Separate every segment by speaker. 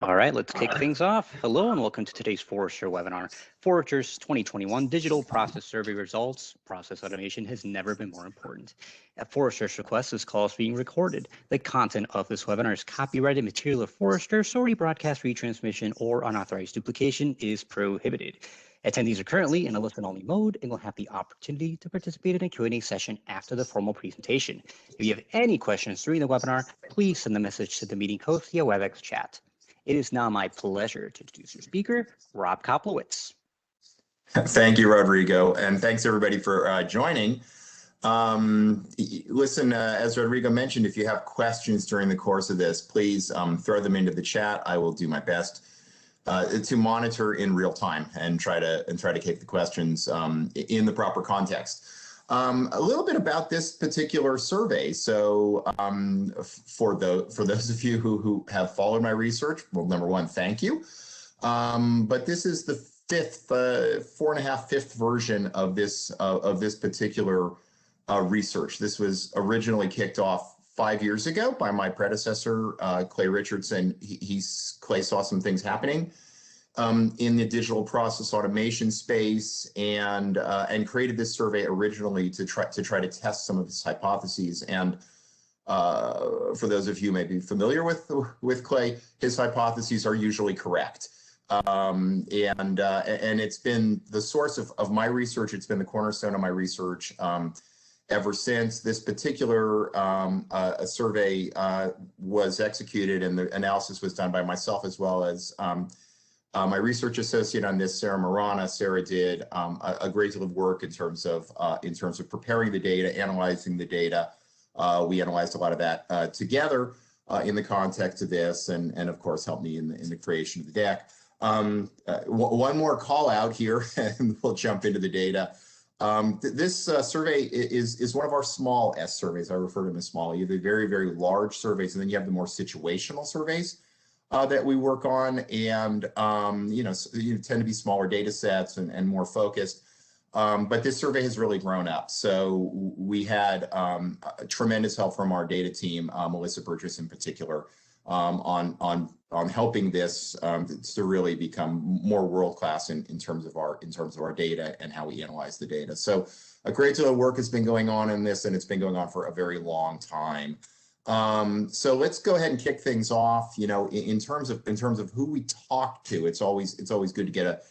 Speaker 1: All right, let's kick things off. Hello and welcome to today's Forrester webinar. Forrester's 2021 Digital Process Survey results. Process automation has never been more important. At Forrester's request, this call is being recorded. The content of this webinar is copyrighted material of Forrester, so rebroadcast, retransmission, or unauthorized duplication is prohibited. Attendees are currently in a listen-only mode and will have the opportunity to participate in a Q&A session after the formal presentation. If you have any questions during the webinar, please send a message to the meeting host via WebEx chat. It is now my pleasure to introduce your speaker, Rob Koplowitz.
Speaker 2: Thank you, Rodrigo, and thanks everybody for joining. Listen, as Rodrigo mentioned, if you have questions during the course of this, please throw them into the chat. I will do my best to monitor in real time and try to keep the questions in the proper context. A little bit about this particular survey. So for those of you who have followed my research, well, number one, thank you. But this is the fifth version of this particular research. This was originally kicked off 5 years ago by my predecessor, Clay Richardson. Clay saw some things happening in the digital process automation space, and created this survey originally to try to test some of his hypotheses. And for those of you who may be familiar with Clay, his hypotheses are usually correct. And it's been the source of my research. It's been the cornerstone of my research ever since. This particular survey was executed, and the analysis was done by myself as well as my research associate on this, Sarah Marana. Sarah did a great deal of work in terms of preparing the data, analyzing the data. We analyzed a lot of that together in the context of this, and of course helped me in the creation of the deck. One more call out here, and we'll jump into the data. This survey is one of our small S surveys. I refer to them as small. You have the very, very large surveys, and then you have the more situational surveys that we work on, and you tend to be smaller data sets and more focused. But this survey has really grown up. So we had tremendous help from our data team, Melissa Burgess in particular, on helping this to really become more world-class in terms of our data and how we analyze the data. So a great deal of work has been going on in this, and it's been going on for a very long time. So let's go ahead and kick things off. In terms of who we talk to, it's always good to get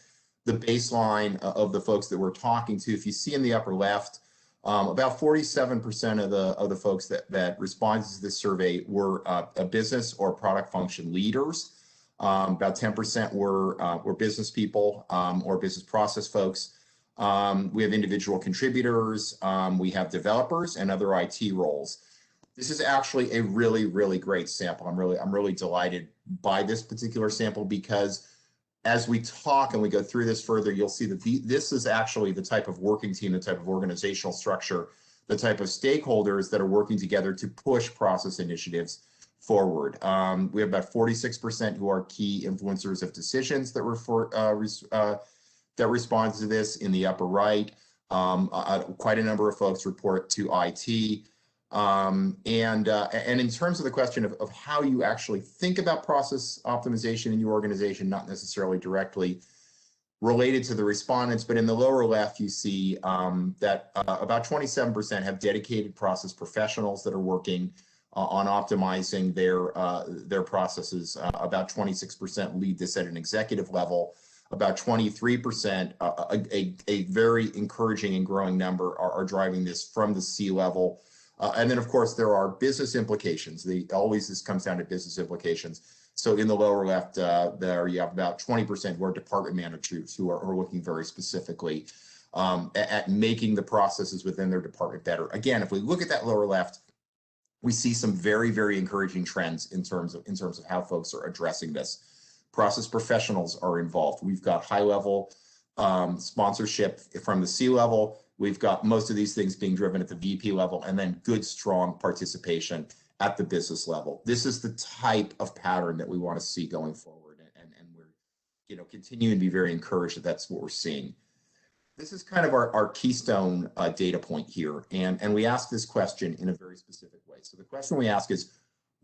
Speaker 2: the baseline of the folks that we're talking to. If you see in the upper left, about 47% of the folks that responded to this survey were a business or product function leaders. About 10% were business people or business process folks. We have individual contributors. We have developers and other IT roles. This is actually a really, really great sample. I'm really delighted by this particular sample, because as we talk and we go through this further, you'll see that this is actually the type of working team, the type of organizational structure, the type of stakeholders that are working together to push process initiatives forward. We have about 46% who are key influencers of decisions that respond to this in the upper right. Quite a number of folks report to IT. And in terms of the question of how you actually think about process optimization in your organization, not necessarily directly related to the respondents, but in the lower left, you see that about 27% have dedicated process professionals that are working on optimizing their processes. About 26% lead this at an executive level. About 23%, a very encouraging and growing number, are driving this from the C level. And then, of course, there are business implications. This comes down to business implications. So in the lower left, there you have about 20% who are department managers who are looking very specifically at making the processes within their department better. Again, if we look at that lower left, we see some very, very encouraging trends in terms of how folks are addressing this. Process professionals are involved. We've got high-level sponsorship from the C level. We've got most of these things being driven at the VP level, and then good, strong participation at the business level. This is the type of pattern that we want to see going forward, and we're continuing to be very encouraged that that's what we're seeing. This is kind of our keystone data point here, and we ask this question in a very specific way. So the question we ask is,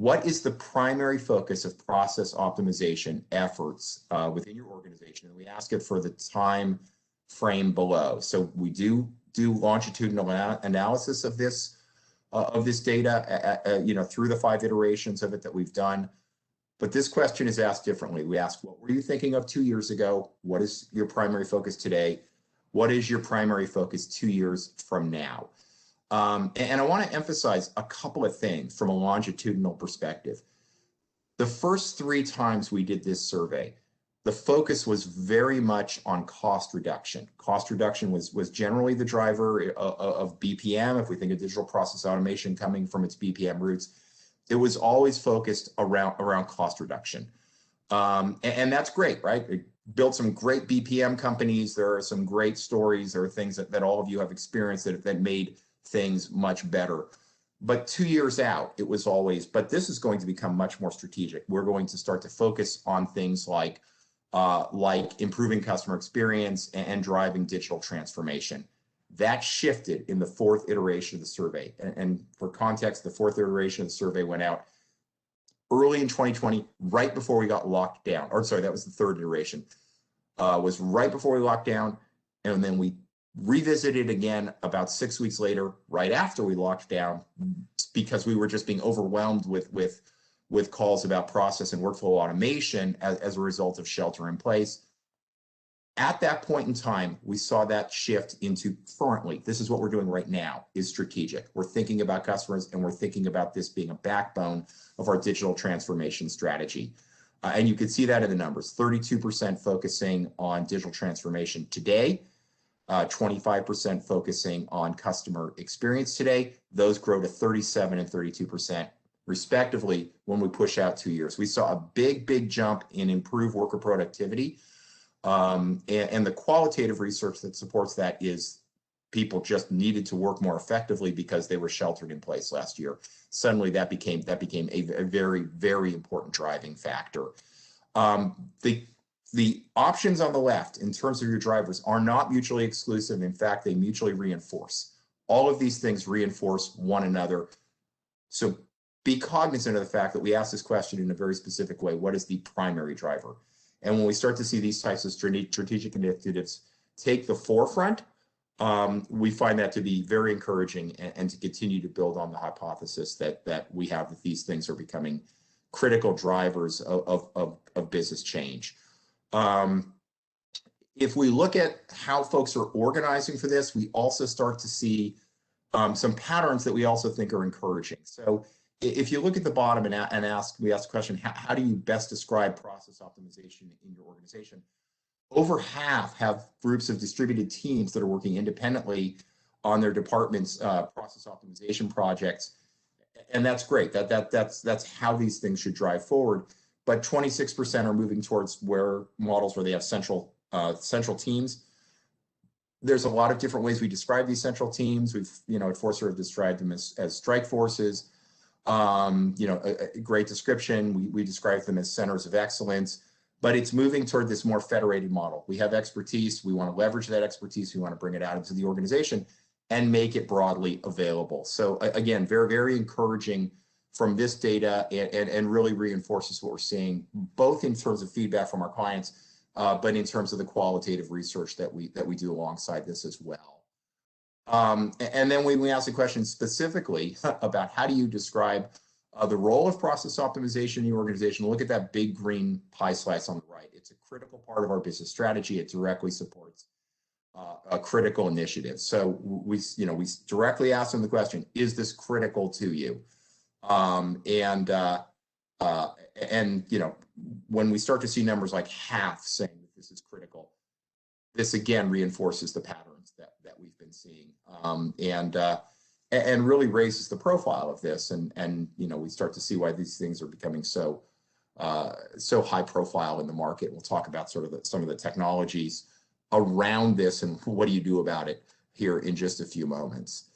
Speaker 2: what is the primary focus of process optimization efforts within your organization? And we ask it for the time frame below. So we do longitudinal analysis of this data, through the 5 iterations of it that we've done. But this question is asked differently. We ask, what were you thinking of 2 years ago? What is your primary focus today? What is your primary focus 2 years from now? And I want to emphasize a couple of things from a longitudinal perspective. The first 3 times we did this survey, the focus was very much on cost reduction. Cost reduction was generally the driver of BPM. If we think of digital process automation coming from its BPM roots, it was always focused around cost reduction. And that's great, right? It built some great BPM companies. There are some great stories. There are things that all of you have experienced that made things much better. But 2 years out, it was always, but this is going to become much more strategic. We're going to start to focus on things like improving customer experience and driving digital transformation. That shifted in the 4th iteration of the survey. And for context, the 4th iteration of the survey went out early in 2020, right before we got locked down. Or sorry, that was the 3rd iteration. Was right before we locked down. And then we revisited again about 6 weeks later, right after we locked down, because we were just being overwhelmed with calls about process and workflow automation as a result of shelter in place. At that point in time, we saw that shift into currently, this is what we're doing right now, is strategic. We're thinking about customers, and we're thinking about this being a backbone of our digital transformation strategy. And you can see that in the numbers, 32% focusing on digital transformation today, 25% focusing on customer experience today. Those grow to 37 and 32% respectively when we push out 2 years. We saw a big jump in improved worker productivity. And the qualitative research that supports that is people just needed to work more effectively because they were sheltered in place last year. Suddenly that became a very important driving factor. The options on the left in terms of your drivers are not mutually exclusive. In fact, they mutually reinforce. All of these things reinforce one another. So be cognizant of the fact that we ask this question in a very specific way. What is the primary driver? And when we start to see these types of strategic initiatives take the forefront, we find that to be very encouraging and to continue to build on the hypothesis that we have that these things are becoming critical drivers of business change. If we look at how folks are organizing for this, we also start to see some patterns that we also think are encouraging. So if you look at the bottom and we ask the question, how do you best describe process optimization in your organization? Over half have groups of distributed teams that are working independently on their department's process optimization projects. And that's great. That's how these things should drive forward. But 26% are moving towards models where they have central teams. There's a lot of different ways we describe these central teams. We've, at Forrester have described them as strike forces. A great description. We describe them as centers of excellence, but it's moving toward this more federated model. We have expertise. We want to leverage that expertise. We want to bring it out into the organization and make it broadly available. So again, very encouraging from this data and really reinforces what we're seeing, both in terms of feedback from our clients, but in terms of the qualitative research that we do alongside this as well. And then when we ask the question specifically about how do you describe the role of process optimization in your organization, look at that big green pie slice on the right. It's a critical part of our business strategy. It directly supports a critical initiative. So we directly ask them the question, is this critical to you? And when we start to see numbers like half saying that this is critical, this again reinforces the patterns that we've been seeing, and really raises the profile of this. And we start to see why these things are becoming so high profile in the market. We'll talk about sort of some of the technologies around this and what do you do about it here in just a few moments.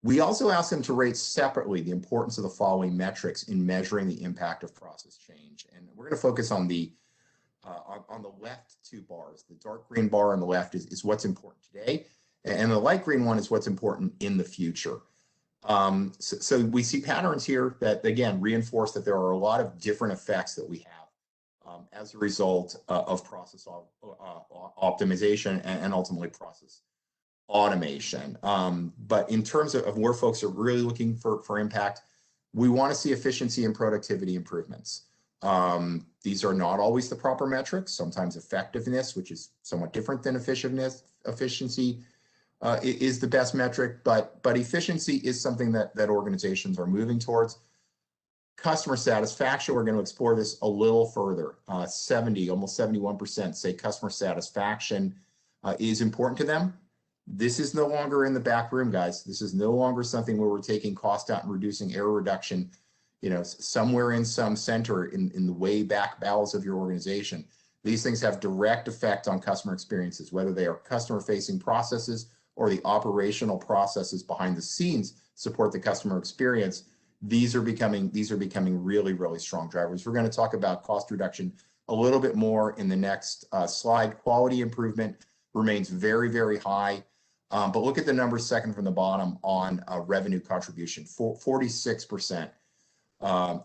Speaker 2: We also asked them to rate separately the importance of the following metrics in measuring the impact of process change. And we're going to focus on the left 2 bars. The dark green bar on the left is what's important today, and the light green one is what's important in the future. So we see patterns here that, again, reinforce that there are a lot of different effects that we have as a result of process optimization and ultimately process automation. But in terms of where folks are really looking for impact, we want to see efficiency and productivity improvements. These are not always the proper metrics. Sometimes effectiveness, which is somewhat different than efficiency, is the best metric, but efficiency is something that organizations are moving towards. Customer satisfaction, we're going to explore this a little further. Almost 71% say customer satisfaction is important to them. This is no longer in the back room, guys. This is no longer something where we're taking cost out and reducing error reduction, somewhere in some center in the way back bowels of your organization. These things have direct effect on customer experiences, whether they are customer-facing processes or the operational processes behind the scenes support the customer experience. These are becoming really, really strong drivers. We're going to talk about cost reduction a little bit more in the next slide. Quality improvement remains very, very high. But look at the numbers second from the bottom on revenue contribution. 46%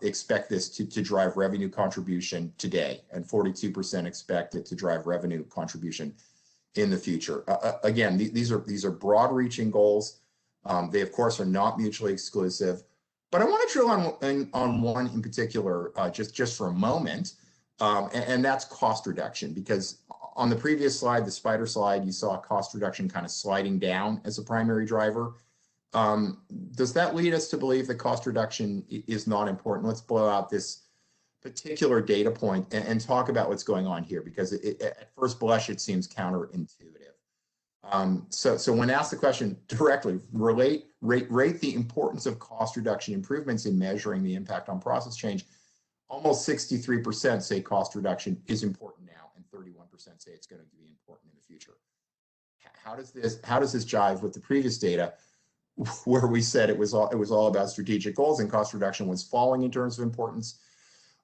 Speaker 2: expect this to drive revenue contribution today, and 42% expect it to drive revenue contribution in the future. Again, these are broad-reaching goals. They, of course, are not mutually exclusive. But I want to drill on one in particular just for a moment, and that's cost reduction. Because on the previous slide, the spider slide, you saw cost reduction kind of sliding down as a primary driver. Does that lead us to believe that cost reduction is not important? Let's blow out this particular data point and talk about what's going on here, because at first blush, it seems counterintuitive. So when asked the question directly, rate the importance of cost reduction improvements in measuring the impact on process change, almost 63% say cost reduction is important now, and 31% say it's going to be important in the future. How does this jive with the previous data, where we said it was all about strategic goals and cost reduction was falling in terms of importance?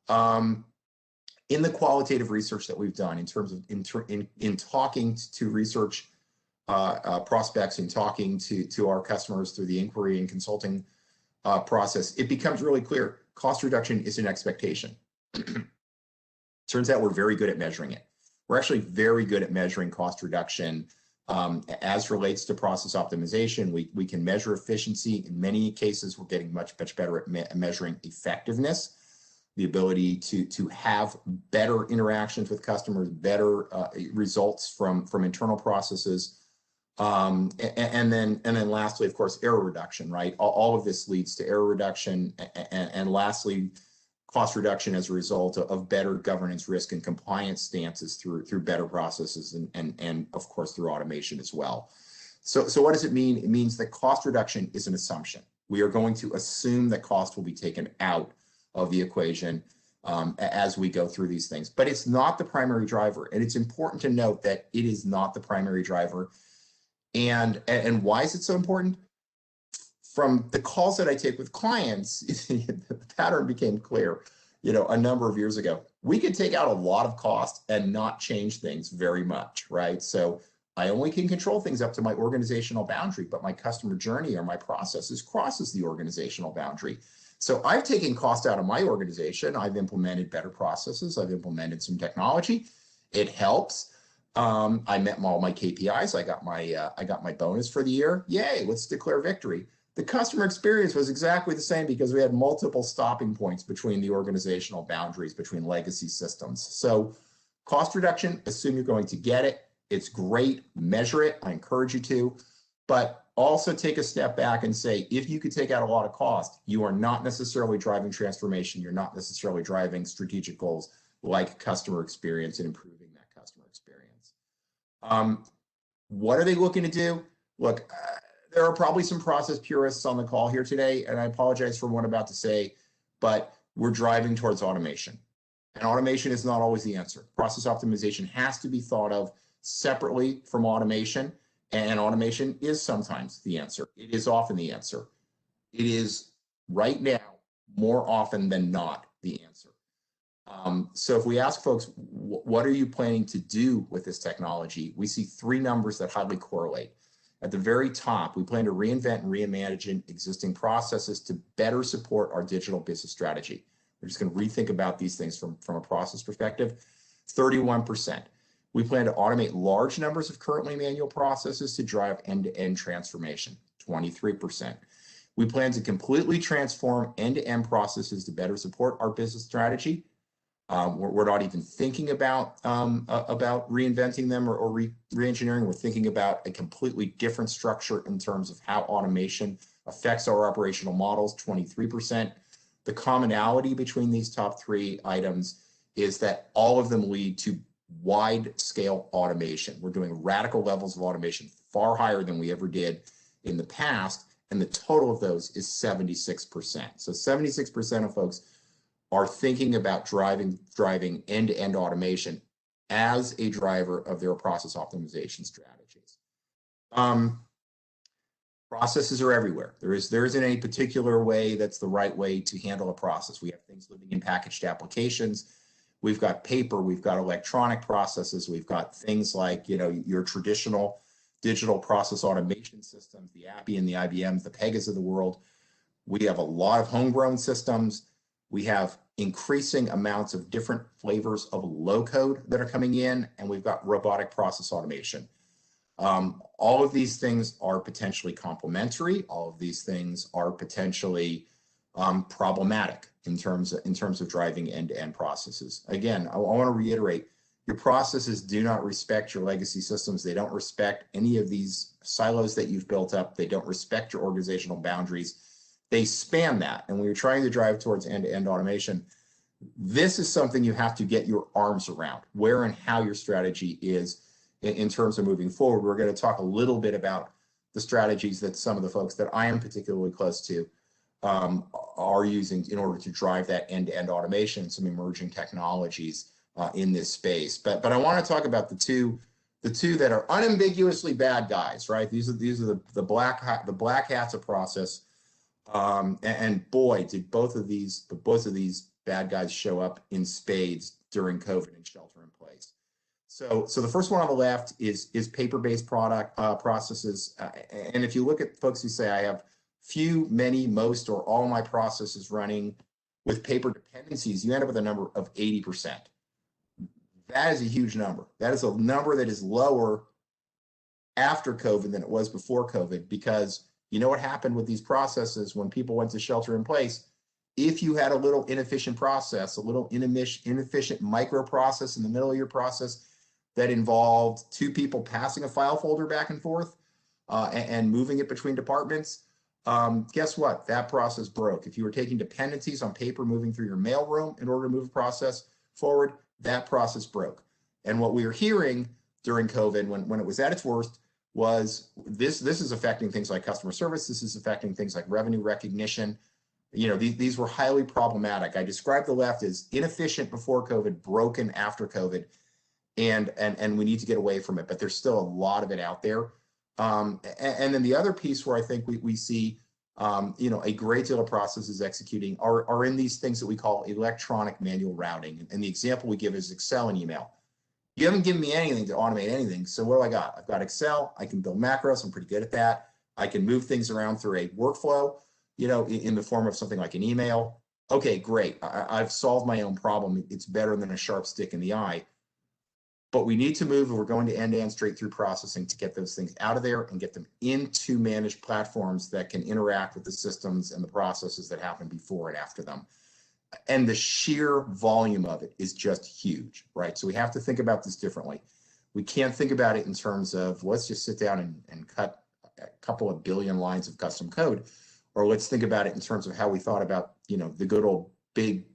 Speaker 2: In the qualitative research that we've done, in terms of in talking to research prospects and talking to our customers through the inquiry and consulting process, it becomes really clear cost reduction is an expectation. Turns out we're very good at measuring it. We're actually very good at measuring cost reduction as relates to process optimization. We can measure efficiency. In many cases, we're getting much better at measuring effectiveness, the ability to have better interactions with customers, better results from internal processes. And then lastly, of course, error reduction, right? All of this leads to error reduction. And lastly, cost reduction as a result of better governance, risk, and compliance stances through better processes and of course through automation as well. So what does it mean? It means that cost reduction is an assumption. We are going to assume that cost will be taken out of the equation as we go through these things. But it's not the primary driver. And it's important to note that it is not the primary driver. And why is it so important? From the calls that I take with clients, the pattern became clear, a number of years ago. We could take out a lot of cost and not change things very much, right? So I only can control things up to my organizational boundary, but my customer journey or my processes crosses the organizational boundary. So I've taken cost out of my organization. I've implemented better processes. I've implemented some technology. It helps. I met all my KPIs. I got my bonus for the year. Yay, let's declare victory. The customer experience was exactly the same because we had multiple stopping points between the organizational boundaries, between legacy systems. So cost reduction, assume you're going to get it. It's great. Measure it. I encourage you to. But also take a step back and say, if you could take out a lot of cost, you are not necessarily driving transformation. You're not necessarily driving strategic goals like customer experience and improving that customer experience. What are they looking to do? Look, there are probably some process purists on the call here today, and I apologize for what I'm about to say, but we're driving towards automation. And automation is not always the answer. Process optimization has to be thought of separately from automation, and automation is sometimes the answer. It is often the answer. It is right now, more often than not, the answer. So if we ask folks, what are you planning to do with this technology? We see three numbers that highly correlate. At the very top, we plan to reinvent and reimagine existing processes to better support our digital business strategy. We're just going to rethink about these things from a process perspective. 31%. We plan to automate large numbers of currently manual processes to drive end-to-end transformation. 23%. We plan to completely transform end-to-end processes to better support our business strategy. We're not even thinking about reinventing them or reengineering. We're thinking about a completely different structure in terms of how automation affects our operational models. 23%. The commonality between these top three items is that all of them lead to wide-scale automation. We're doing radical levels of automation, far higher than we ever did in the past, and the total of those is 76%. So 76% of folks are thinking about driving end-to-end automation as a driver of their process optimization strategies. Processes are everywhere. There isn't any particular way that's the right way to handle a process. We have things living in packaged applications. We've got paper, we've got electronic processes, we've got things like, your traditional digital process automation systems, the Appian, the IBMs, the Pegas of the world. We have a lot of homegrown systems. We have increasing amounts of different flavors of low code that are coming in, and we've got robotic process automation. All of these things are potentially complementary. All of these things are potentially problematic in terms of driving end-to-end processes. Again, I want to reiterate, your processes do not respect your legacy systems. They don't respect any of these silos that you've built up. They don't respect your organizational boundaries. They span that. And when you're trying to drive towards end-to-end automation, this is something you have to get your arms around, where and how your strategy is in terms of moving forward. We're going to talk a little bit about the strategies that some of the folks that I am particularly close to are using in order to drive that end-to-end automation, some emerging technologies in this space. But I want to talk about the two that are unambiguously bad guys, right? These are the black hats of process. And boy, did both of these bad guys show up in spades during COVID and shelter in place. So the first one on the left is paper-based processes. And if you look at folks who say I have few, many, most, or all my processes running with paper dependencies, you end up with a number of 80%. That is a huge number. That is a number that is lower after COVID than it was before COVID, because you know what happened with these processes when people went to shelter in place? If you had a little inefficient process, a little inefficient micro process in the middle of your process that involved two people passing a file folder back and forth and moving it between departments, guess what? That process broke. If you were taking dependencies on paper moving through your mailroom in order to move a process forward, that process broke. And what we were hearing during COVID, when it was at its worst, was this is affecting things like customer service. This is affecting things like revenue recognition. These were highly problematic. I described the left as inefficient before COVID, broken after COVID, and we need to get away from it. But there's still a lot of it out there. And then the other piece where I think we see a great deal of processes executing are in these things that we call electronic manual routing. And the example we give is Excel and email. You haven't given me anything to automate anything. So what do I got? I've got Excel. I can build macros. I'm pretty good at that. I can move things around through a workflow, in the form of something like an email. Okay, great. I've solved my own problem. It's better than a sharp stick in the eye. But we need to move, and we're going to end-to-end straight-through processing to get those things out of there and get them into managed platforms that can interact with the systems and the processes that happen before and after them. And the sheer volume of it is just huge, right? So we have to think about this differently. We can't think about it in terms of let's just sit down and cut a couple of billion lines of custom code, or let's think about it in terms of how we thought about, the good old big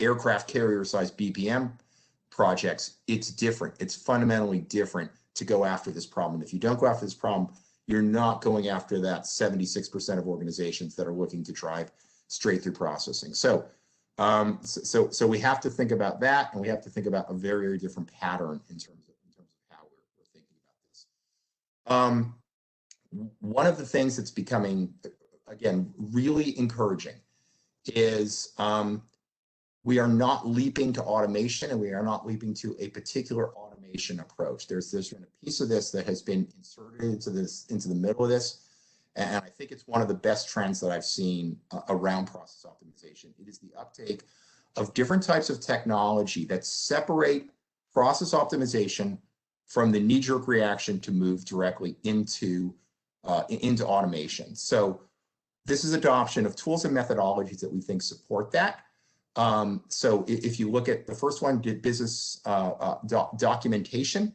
Speaker 2: aircraft carrier size BPM projects. It's different. It's fundamentally different to go after this problem. If you don't go after this problem, you're not going after that 76% of organizations that are looking to drive straight through processing. So we have to think about that, and we have to think about a very, very different pattern in terms of how we're thinking about this. One of the things that's becoming, again, really encouraging is we are not leaping to automation, and we are not leaping to a particular automation approach. There's been a piece of this that has been inserted into the middle of this, and I think it's one of the best trends that I've seen around process optimization. It is the uptake of different types of technology that separate process optimization from the knee-jerk reaction to move directly into automation. So this is adoption of tools and methodologies that we think support that. So if you look at the first one, business documentation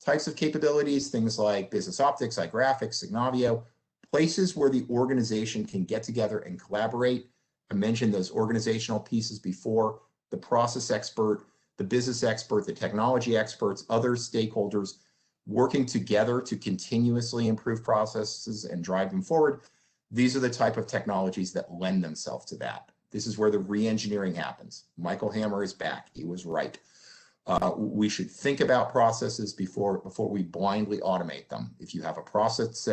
Speaker 2: types of capabilities, things like business optics, iGraphics, Signavio, places where the organization can get together and collaborate. I mentioned those organizational pieces before: the process expert, the business expert, the technology experts, other stakeholders working together to continuously improve processes and drive them forward. These are the type of technologies that lend themselves to that. This is where the reengineering happens. Michael Hammer is back. He was right. We should think about processes before we blindly automate them. If you have a process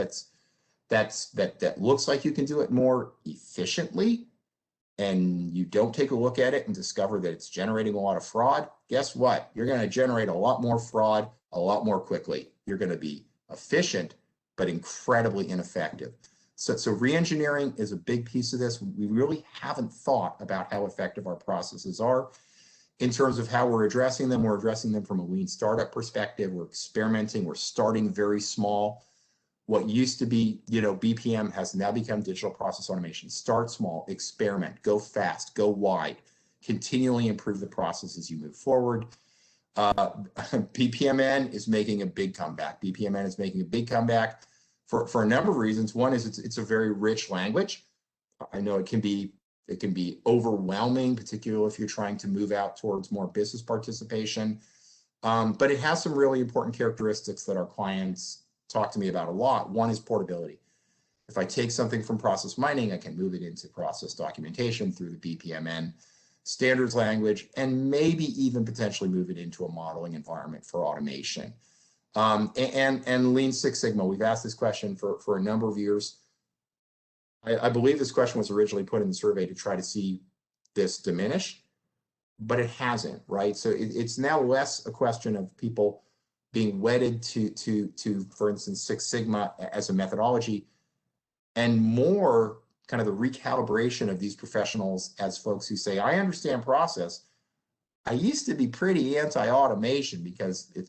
Speaker 2: that looks like you can do it more efficiently, and you don't take a look at it and discover that it's generating a lot of fraud, guess what? You're going to generate a lot more fraud a lot more quickly. You're going to be efficient, but incredibly ineffective. So reengineering is a big piece of this. We really haven't thought about how effective our processes are in terms of how we're addressing them. We're addressing them from a lean startup perspective. We're experimenting. We're starting very small. What used to be, BPM has now become digital process automation. Start small, experiment, go fast, go wide, continually improve the process as you move forward. BPMN is making a big comeback. BPMN is making a big comeback for a number of reasons. One is it's a very rich language. I know it can be overwhelming, particularly if you're trying to move out towards more business participation. But it has some really important characteristics that our clients talk to me about a lot. One is portability. If I take something from process mining, I can move it into process documentation through the BPMN standards language, and maybe even potentially move it into a modeling environment for automation. And Lean Six Sigma, we've asked this question for a number of years. I believe this question was originally put in the survey to try to see this diminish, but it hasn't, right? So it's now less a question of people being wedded to, for instance, Six Sigma as a methodology, and more kind of the recalibration of these professionals as folks who say, I understand process. I used to be pretty anti-automation because it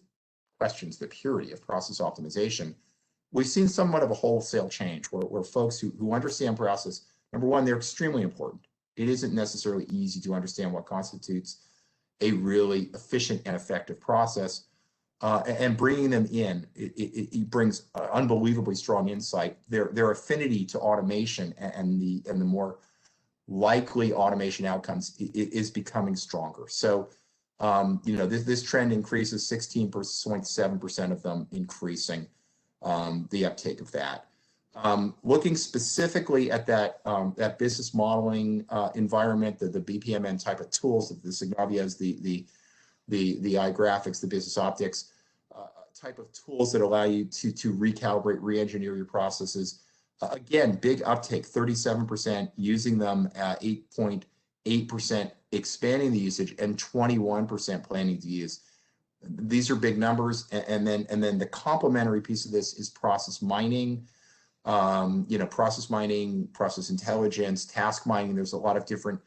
Speaker 2: questions the purity of process optimization. We've seen somewhat of a wholesale change where folks who understand process, number one, they're extremely important. It isn't necessarily easy to understand what constitutes a really efficient and effective process. And bringing them in, it brings unbelievably strong insight. Their affinity to automation and the more likely automation outcomes is becoming stronger. So, this trend increases, 16.7% of them increasing the uptake of that. Looking specifically at that business modeling environment, the BPMN type of tools, the Signavios, the iGraphics, the business optics type of tools that allow you to recalibrate, re-engineer your processes. Again, big uptake, 37% using them, 8.8% expanding the usage, and 21% planning to use. These are big numbers. And then the complementary piece of this is process mining. Process mining, process intelligence, task mining. There's a lot of different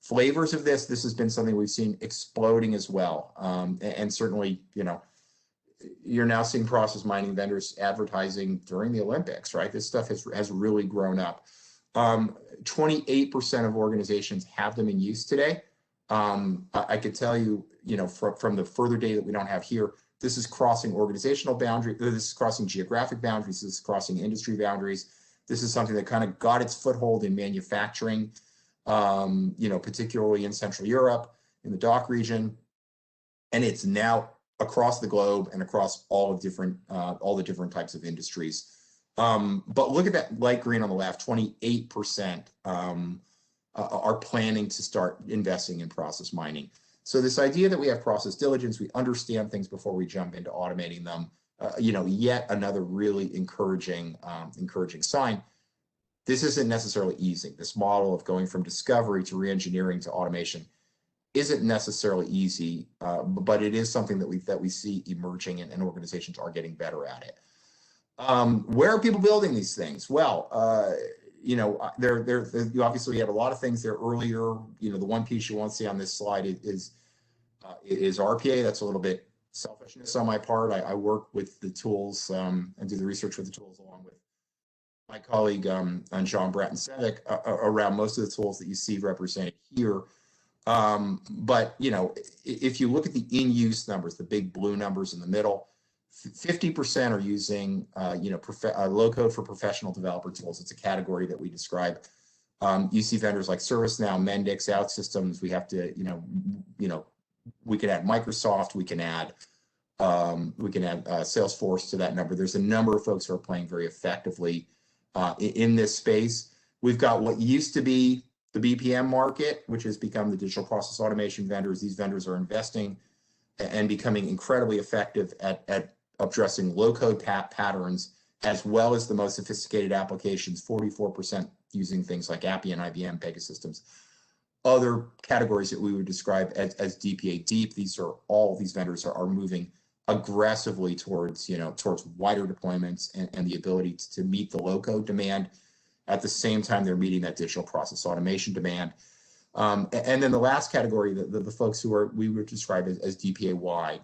Speaker 2: flavors of this. This has been something we've seen exploding as well. And certainly, you're now seeing process mining vendors advertising during the Olympics, right? This stuff has really grown up. 28% of organizations have them in use today. I could tell you, from the further data that we don't have here, this is crossing organizational boundaries. This is crossing geographic boundaries. This is crossing industry boundaries. This is something that kind of got its foothold in manufacturing, particularly in Central Europe, in the DACH region, and it's now across the globe and across all the different types of industries. But look at that light green on the left. 28% are planning to start investing in process mining. So this idea that we have process diligence, we understand things before we jump into automating them, yet another really encouraging sign. This isn't necessarily easy. This model of going from discovery to reengineering to automation isn't necessarily easy, but it is something that we see emerging, and organizations are getting better at it. Where are people building these things? Well, you know, you obviously have a lot of things there earlier. You know, the one piece you won't see on this slide is RPA. That's a little bit selfishness on my part. I work with the tools and do the research with the tools along with my colleague John Bratton-Sevick around most of the tools that you see represented here. But, you know, if you look at the in-use numbers, the big blue numbers in the middle, 50% are using, you know, low code for professional developer tools. It's a category that we describe. You see vendors like ServiceNow, Mendix, OutSystems. We have to, you know, we can add Microsoft. We can add Salesforce to that number. There's a number of folks who are playing very effectively in this space. We've got what used to be the BPM market, which has become the digital process automation vendors. These vendors are investing and becoming incredibly effective at addressing low-code patterns, as well as the most sophisticated applications, 44% using things like Appian, IBM, Pegasystems. Other categories that we would describe as DPA deep, all these vendors are moving aggressively towards, you know, towards wider deployments and the ability to meet the low-code demand. At the same time, they're meeting that digital process automation demand. And then the last category, the folks who we would describe as DPA wide,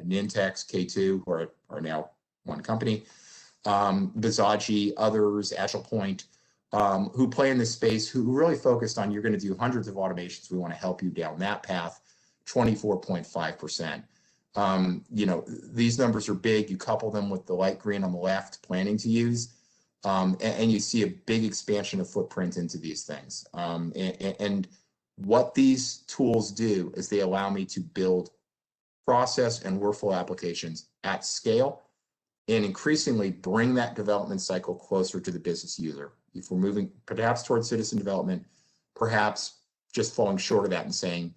Speaker 2: Nintex, K2, who are now one company, Visagi, others, AgilePoint, who play in this space, who really focused on, you're going to do hundreds of automations. We want to help you down that path, 24.5%. You know, these numbers are big. You couple them with the light green on the left, planning to use, and you see a big expansion of footprint into these things. And what these tools do is they allow me to build process and workflow applications at scale and increasingly bring that development cycle closer to the business user. If we're moving perhaps towards citizen development, perhaps just falling short of that and saying,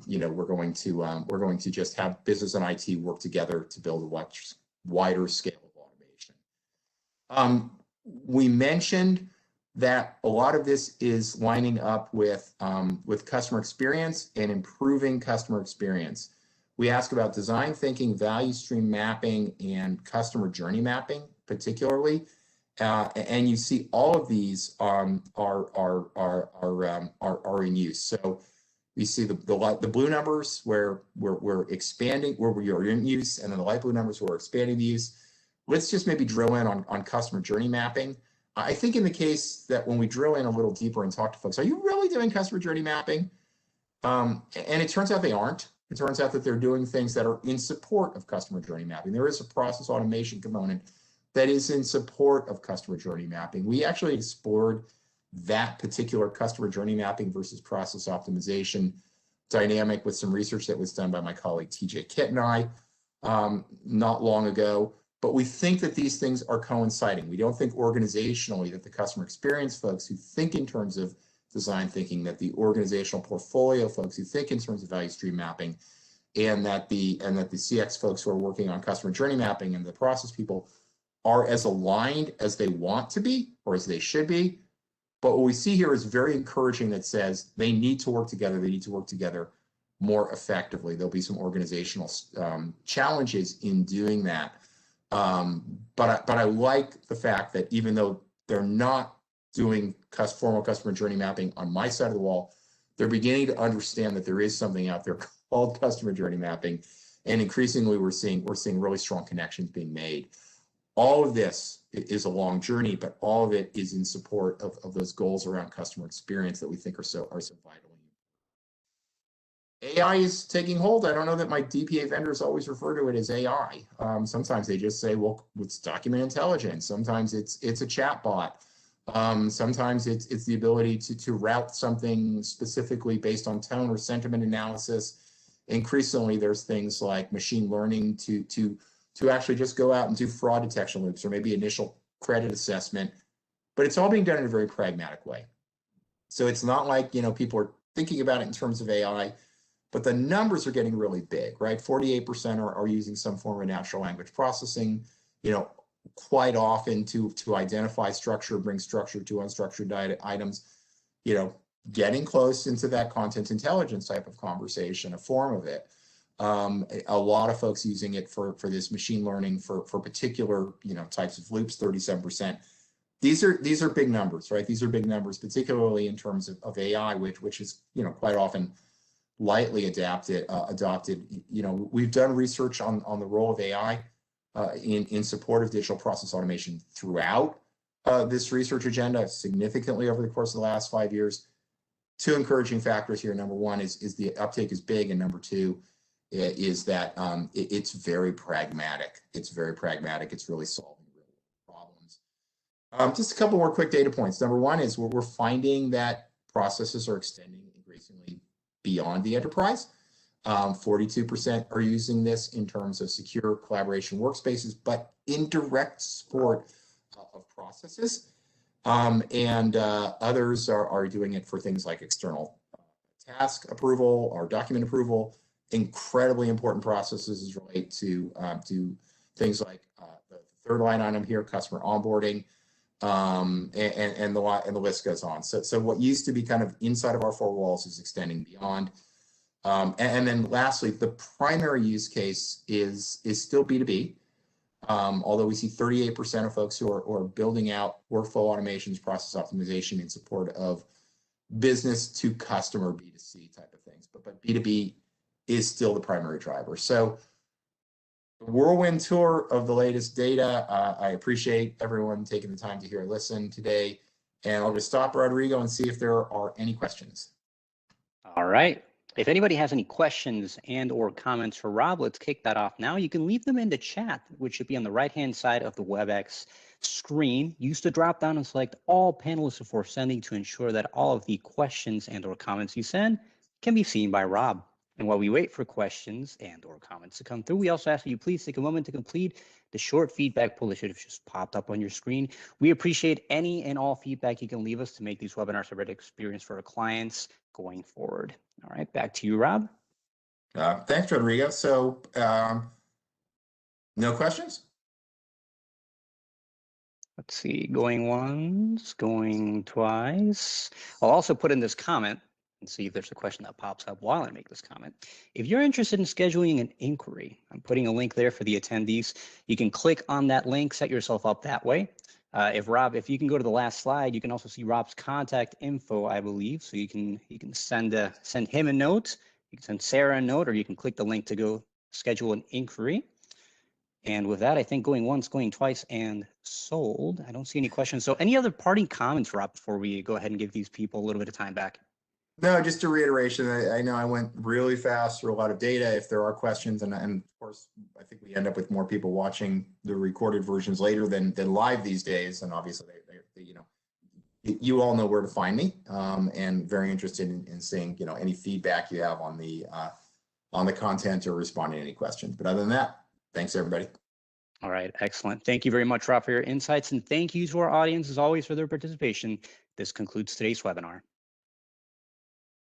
Speaker 2: you know, we're going to just have business and IT work together to build a much wider scale of automation. We mentioned that a lot of this is lining up with customer experience and improving customer experience. We ask about design thinking, value stream mapping, and customer journey mapping, particularly. And you see all of these are in use. So we see the blue numbers where we're expanding, where we are in use, and then the light blue numbers where we're expanding the use. Let's just maybe drill in on customer journey mapping. I think in the case that when we drill in a little deeper and talk to folks, are you really doing customer journey mapping? And it turns out they aren't. It turns out that they're doing things that are in support of customer journey mapping. There is a process automation component that is in support of customer journey mapping. We actually explored that particular customer journey mapping versus process optimization dynamic with some research that was done by my colleague TJ Kitt and I not long ago. But we think that these things are coinciding. We don't think organizationally that the customer experience folks who think in terms of design thinking, that the organizational portfolio folks who think in terms of value stream mapping, and that the CX folks who are working on customer journey mapping and the process people are as aligned as they want to be or as they should be. But what we see here is very encouraging, that says they need to work together. They need to work together more effectively. There'll be some organizational challenges in doing that. But I like the fact that even though they're not doing formal customer journey mapping on my side of the wall, they're beginning to understand that there is something out there called customer journey mapping, and increasingly we're seeing really strong connections being made. All of this is a long journey, but all of it is in support of those goals around customer experience that we think are so vital. AI is taking hold. I don't know that my DPA vendors always refer to it as AI. Sometimes they just say, well, it's document intelligence. Sometimes it's a chat bot. Sometimes it's the ability to route something specifically based on tone or sentiment analysis. Increasingly, there's things like machine learning to actually just go out and do fraud detection loops, or maybe initial credit assessment. But it's all being done in a very pragmatic way. So it's not like, you know, people are thinking about it in terms of AI, but the numbers are getting really big, right? 48% are using some form of natural language processing, you know, quite often to identify structure, bring structure to unstructured items. You know, getting close into that content intelligence type of conversation, a form of it. A lot of folks using it for this machine learning for particular types of loops, 37%. These are big numbers, right? These are big numbers, particularly in terms of AI, which is quite often lightly adopted. We've done research on the role of AI in support of digital process automation throughout this research agenda significantly over the course of the last 5 years. Two encouraging factors here. Number one is the uptake is big, and number two is that it's very pragmatic. It's very pragmatic. It's really solving real problems. Just a couple more quick data points. Number one is we're finding that processes are extending increasingly beyond the enterprise. 42% are using this in terms of secure collaboration workspaces, but in direct support of processes. And others are doing it for things like external task approval or document approval. Incredibly important processes as relate to things like the third line item here, customer onboarding, and the list goes on. So what used to be kind of inside of our four walls is extending beyond. And then lastly, the primary use case is still B2B. Although we see 38% of folks who are building out workflow automations, process optimization in support of business to customer B2C type of things, but B2B is still the primary driver. So the whirlwind tour of the latest data. I appreciate everyone taking the time to hear and listen today. And I'll just stop, Rodrigo, and see if there are any questions.
Speaker 1: All right. If anybody has any questions and or comments for Rob, let's kick that off now. You can leave them in the chat, which should be on the right-hand side of the WebEx screen. Use the drop-down and select all panelists before sending to ensure that all of the questions and or comments you send can be seen by Rob. And while we wait for questions and or comments to come through, we also ask that you please take a moment to complete the short feedback poll that should have just popped up on your screen. We appreciate any and all feedback you can leave us to make these webinars a better experience for our clients going forward. All right, back to you, Rob.
Speaker 2: Thanks, Rodrigo. So no questions?
Speaker 1: Let's see, going once, going twice. I'll also put in this comment and see if there's a question that pops up while I make this comment. If you're interested in scheduling an inquiry, I'm putting a link there for the attendees. You can click on that link, set yourself up that way. If you can go to the last slide, you can also see Rob's contact info, I believe. So you can send him a note, you can send Sarah a note, or you can click the link to go schedule an inquiry. And with that, I think going once, going twice, and sold. I don't see any questions. So any other parting comments, Rob, before we go ahead and give these people a little bit of time back?
Speaker 2: No, just a reiteration. I know I went really fast through a lot of data. If there are questions, and of course, I think we end up with more people watching the recorded versions later than live these days. And obviously, you all know where to find me. And very interested in seeing any feedback you have on the content or responding to any questions. But other than that, thanks everybody.
Speaker 1: All right, excellent. Thank you very much, Rob, for your insights, and thank you to our audience as always for their participation. This concludes today's webinar.